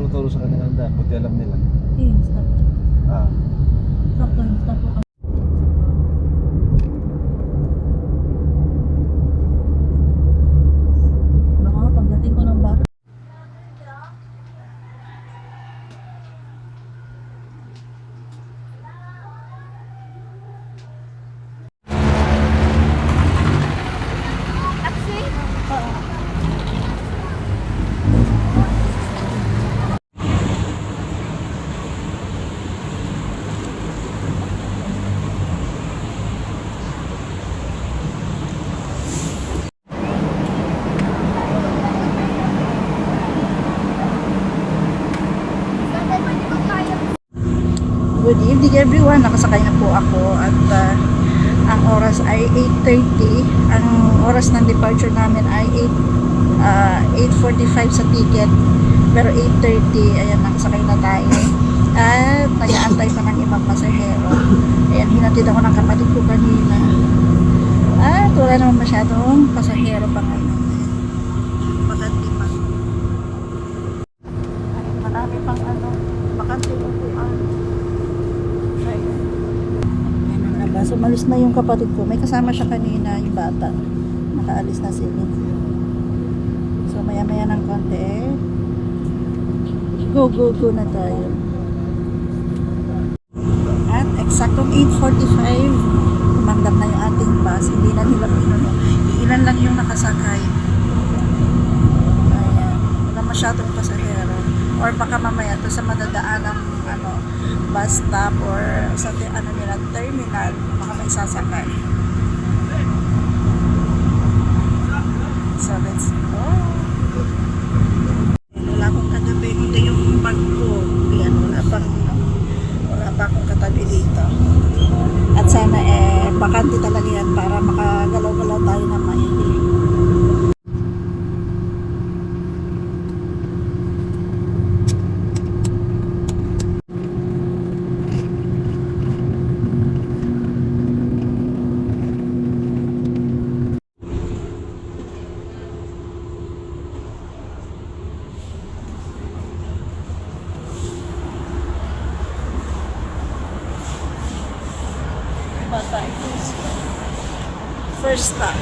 tinuturo sa kanila daan, buti alam nila. Stop. Ah. Stop po. Baka pagdating ko ng baro. Good evening everyone, nakasakay na po ako at ang oras ay 8:30. Ang oras ng departure namin ay 8:45 sa ticket, pero 8:30, ayan, nakasakay na tayo at nag-aantay pa ng ibang pasahero. Ayan, hinatid ako ng kapatid ko kanina at wala naman masyadong pasahero pa ngayon. Bakante pa. Ay, marami pang bakante upuan. So, umalis na yung kapatid ko. May kasama siya kanina, yung bata. Nakaalis na sila. So, maya-maya ng konti. Go na tayo. At eksaktong 8:45, umandar na yung ating bus. Hindi na nila pinuno. Ilan lang yung nakasakay. Ayan. Wala masyadong pasahero. Or baka mamaya to sa madadaan ng bus stop or sa nila terminal, baka may sasakay. So let's go. Wala akong katabi, hindi yung bag ko. Yan, wala pa akong katabi dito. At sana bakante talaga yan para makagalaw-galaw tayo na maigi. First stop.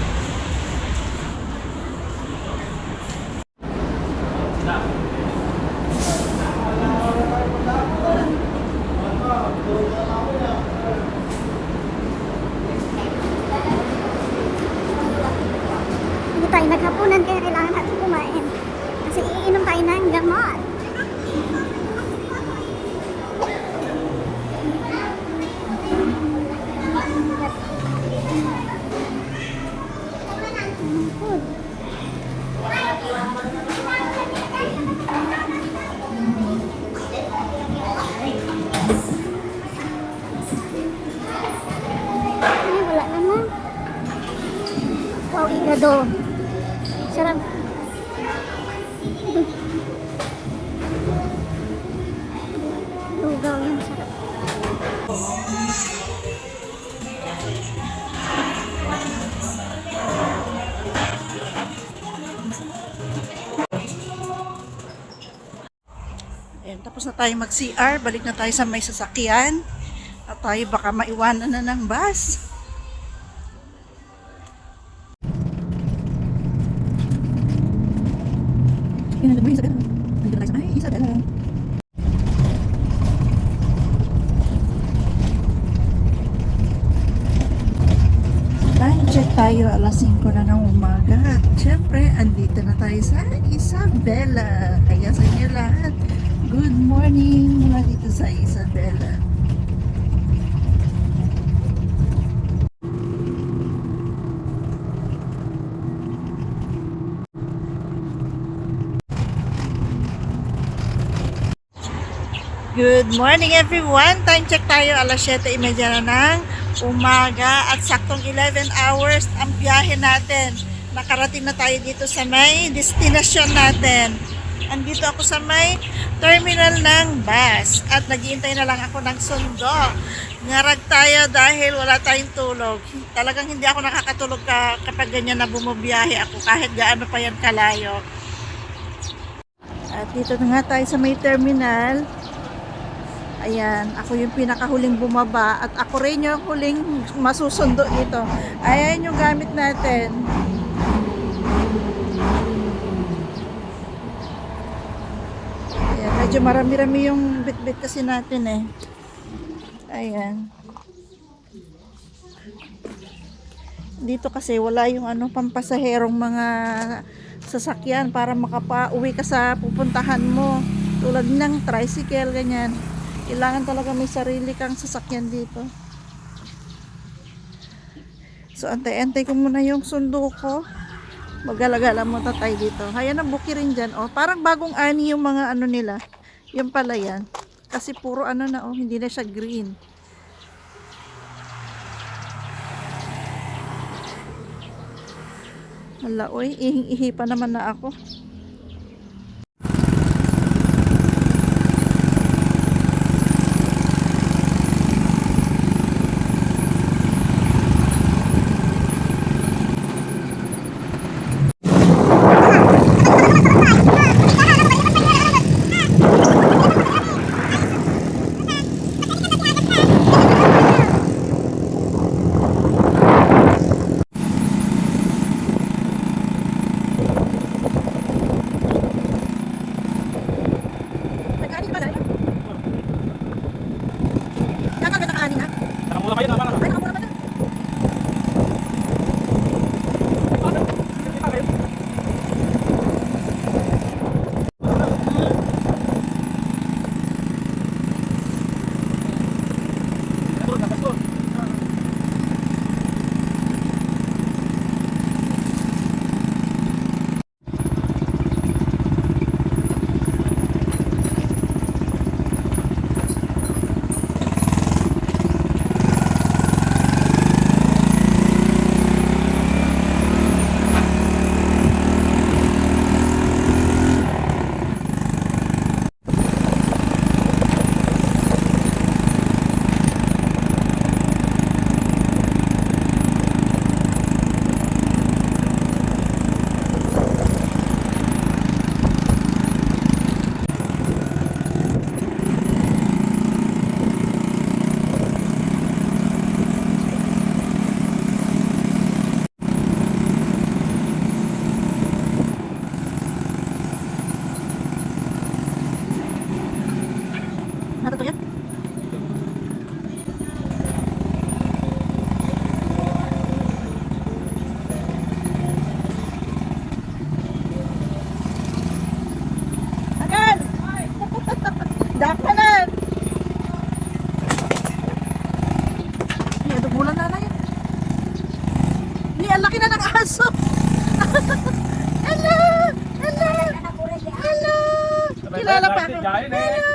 Hindi tayo naghapunan kaya kailangan natin kumain. Kasi iinom tayo ng gamot. Ay, wala naman. Wow, igado. Sarap. Lugaw yung sarap. Ayan, tapos na tayo mag-CR, balik na tayo sa may sasakyan at tayo baka maiwanan na ng bus. Time check tayo, alas 5 na ng umaga at syempre andito na tayo sa Isabela. Kaya sa inyo lahat, good morning mula dito sa Isabela. Good morning everyone! Time check tayo, alas 7:30 na ng umaga at saktong 11 hours ang biyahe natin. Nakarating na tayo dito sa may destination natin. Andito ako sa may terminal ng bus at naghihintay na lang ako ng sundo. Ngarag tayo dahil wala tayong tulog. Talagang hindi ako nakakatulog kapag ganyan na bumabiyahe ako kahit gaano pa yan kalayo. At dito na nga tayo sa may terminal. Ayan, ako yung pinakahuling bumaba at ako rin yung huling masusundo dito. Ayan yung gamit natin. Ayan, medyo marami-rami yung bit-bit kasi natin eh. Ayan. Dito kasi wala yung pampasaherong mga sasakyan para makapauwi ka sa pupuntahan mo. Tulad ng tricycle, ganyan. Kailangan talaga may sarili kang sasakyan dito. So, antay-antay ko muna yung sundo ko. Magala-gala mo tatay dito. Ayan ang buki rin dyan. Oh, parang bagong ani yung mga nila. Yung pala yan. Kasi puro na hindi na siya green. Hala, oy, ihing-ihi pa naman na ako. Nagkaani ba na rin? Kaka ka nakaani na? Nakamura kayo, tama na. Ay, nakamura pa na. Ano to yan? Agan! Dakanan! Ay, bulan na yan. Ni, ang laki na ng aso! Hello! Hello! Hello! Kilala pa ako. Hello!